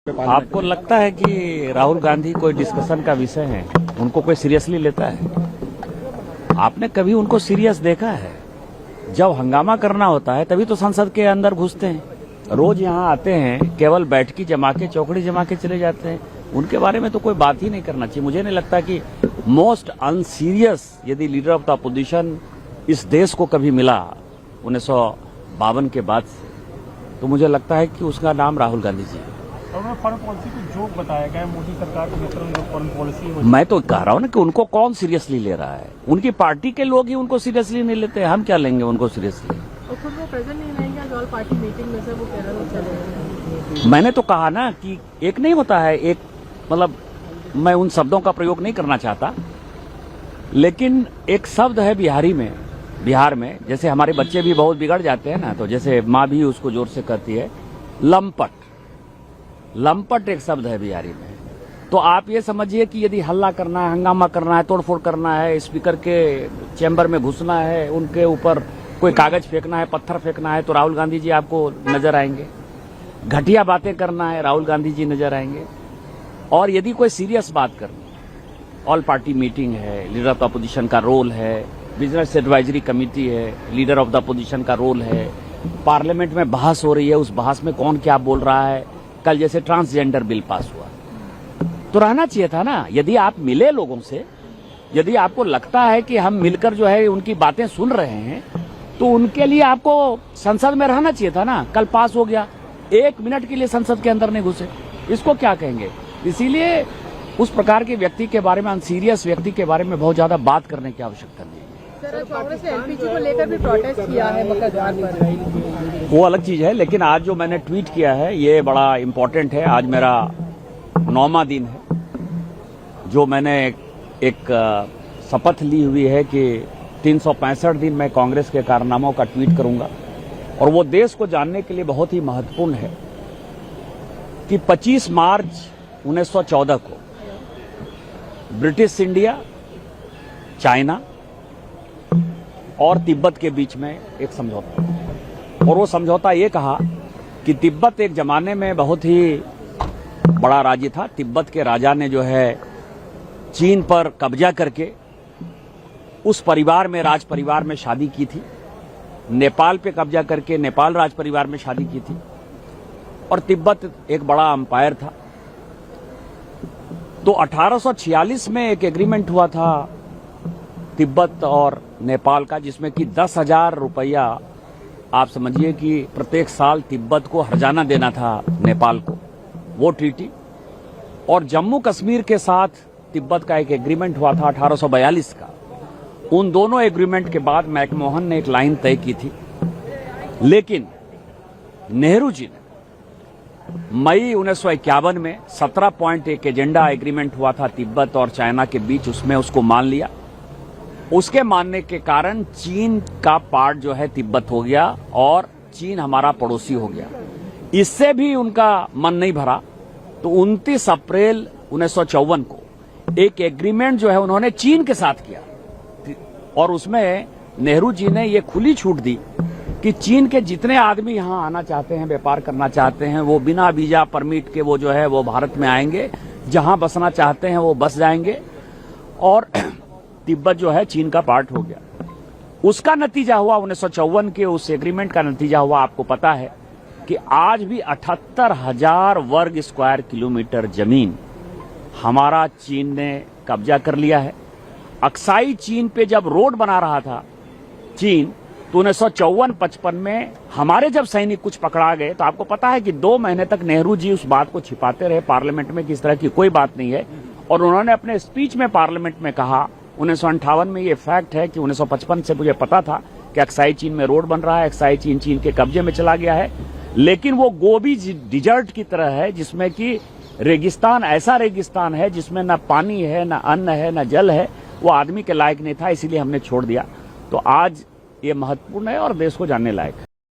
आपको लगता है कि राहुल गांधी कोई डिस्कशन का विषय है, उनको कोई सीरियसली लेता है? आपने कभी उनको सीरियस देखा है? जब हंगामा करना होता है तभी तो संसद के अंदर घुसते हैं। रोज यहाँ आते हैं, केवल बैठकी जमा के चौकड़ी जमा के चले जाते हैं। उनके बारे में तो कोई बात ही नहीं करना चाहिए। मुझे नहीं लगता कि मोस्ट अनसीरियस यदि लीडर ऑफ द अपोजिशन इस देश को कभी मिला 1952 के बाद से, तो मुझे लगता है कि उसका नाम राहुल गांधी जी है। फॉरेन पॉलिसी को जोक बताया गया है, मोदी सरकार के नेतृत्व में फॉरेन पॉलिसी। मैं तो कह रहा हूं ना कि उनको कौन सीरियसली ले रहा है। उनकी पार्टी के लोग ही उनको सीरियसली नहीं लेते, हम क्या लेंगे उनको सीरियसली? और खुद वो प्रेजेंट नहीं रहेंगे जो ऑल पार्टी मीटिंग में से वो केरल चले। मैंने तो कहा ना कि एक नहीं होता है, एक मतलब मैं उन शब्दों का प्रयोग नहीं करना चाहता, लेकिन एक शब्द है बिहार में जैसे हमारे बच्चे भी बहुत बिगड़ जाते हैं ना, तो जैसे माँ भी उसको जोर से कहती है, लंपट एक शब्द है बिहारी में। तो आप ये समझिए कि यदि हल्ला करना है, हंगामा करना है, तोड़फोड़ करना है, स्पीकर के चैम्बर में घुसना है, उनके ऊपर कोई कागज फेंकना है, पत्थर फेंकना है, तो राहुल गांधी जी आपको नजर आएंगे। घटिया बातें करना है, राहुल गांधी जी नजर आएंगे। और यदि कोई सीरियस बात करनी है, ऑल पार्टी मीटिंग है, लीडर ऑफ द अपोजिशन का रोल है, बिजनेस एडवाइजरी कमेटी है, लीडर ऑफ द अपोजिशन का रोल है, पार्लियामेंट में बहस हो रही है, उस बहस में कौन क्या बोल रहा है। कल जैसे ट्रांसजेंडर बिल पास हुआ, तो रहना चाहिए था ना। यदि आप मिले लोगों से, यदि आपको लगता है कि हम मिलकर जो है उनकी बातें सुन रहे हैं, तो उनके लिए आपको संसद में रहना चाहिए था ना। कल पास हो गया, 1 मिनट के लिए संसद के अंदर नहीं घुसे, इसको क्या कहेंगे? इसीलिए उस प्रकार के व्यक्ति के बारे में, अनसीरियस व्यक्ति के बारे में बहुत ज्यादा बात करने की आवश्यकता नहीं है। सर, कांग्रेस ने एलपीजी को लेकर भी प्रोटेस्ट किया है मुकद्दमा पर। वो अलग चीज है, लेकिन आज जो मैंने ट्वीट किया है ये बड़ा इम्पोर्टेंट है। आज मेरा 9वां दिन है जो मैंने एक शपथ ली हुई है कि 365 दिन मैं कांग्रेस के कारनामों का ट्वीट करूंगा। और वो देश को जानने के लिए बहुत ही महत्वपूर्ण है कि 25 मार्च 1914 को ब्रिटिश इंडिया, चाइना और तिब्बत के बीच में एक समझौता, और वो समझौता ये कहा कि तिब्बत एक जमाने में बहुत ही बड़ा राज्य था। तिब्बत के राजा ने जो है चीन पर कब्जा करके उस परिवार में, राज परिवार में शादी की थी। नेपाल पे कब्जा करके नेपाल राज परिवार में शादी की थी। और तिब्बत एक बड़ा अंपायर था। तो 1846 में एक एग्रीमेंट हुआ था तिब्बत और नेपाल का, जिसमें कि 10,000 रुपया, आप समझिए कि प्रत्येक साल तिब्बत को हर्जाना देना था नेपाल को, वो ट्रीटी। और जम्मू कश्मीर के साथ तिब्बत का एक एग्रीमेंट हुआ था 1842 का। उन दोनों एग्रीमेंट के बाद मैकमोहन ने एक लाइन तय की थी, लेकिन नेहरू जी ने मई 1951 में 17 पॉइंट एक एजेंडा एग्रीमेंट हुआ था तिब्बत और चाइना के बीच, उसमें उसको मान लिया। उसके मानने के कारण चीन का पार्ट जो है तिब्बत हो गया और चीन हमारा पड़ोसी हो गया। इससे भी उनका मन नहीं भरा, तो 29 अप्रैल 1954 को एक एग्रीमेंट जो है उन्होंने चीन के साथ किया। और उसमें नेहरू जी ने ये खुली छूट दी कि चीन के जितने आदमी यहाँ आना चाहते हैं, व्यापार करना चाहते हैं, वो बिना वीजा परमिट के वो जो है वो भारत में आएंगे, जहां बसना चाहते हैं वो बस जाएंगे। और तिब्बत जो है चीन का पार्ट हो गया। उसका नतीजा हुआ 1954 के उस एग्रीमेंट का नतीजा हुआ, आपको पता है कि आज भी 78,000 वर्ग स्क्वायर किलोमीटर जमीन हमारा चीन ने कब्जा कर लिया है। अक्साई चीन पे जब रोड बना रहा था चीन, तो 1954-55 में हमारे जब सैनिक कुछ पकड़ा गए, तो आपको पता है कि 2 महीने तक नेहरू जी उस बात को छिपाते रहे पार्लियामेंट में कि इस तरह की कोई बात नहीं है। और उन्होंने अपने स्पीच में पार्लियामेंट में कहा, 1958 में ये फैक्ट है कि 1955 से मुझे पता था कि अक्साई चीन में रोड बन रहा है, अक्साई चीन के कब्जे में चला गया है, लेकिन वो गोबी डिजर्ट की तरह है, जिसमें कि रेगिस्तान, ऐसा रेगिस्तान है जिसमें न पानी है, न अन्न है, न जल है। वो आदमी के लायक नहीं था, इसीलिए हमने छोड़ दिया। तो आज ये महत्वपूर्ण है और देश को जानने लायक है।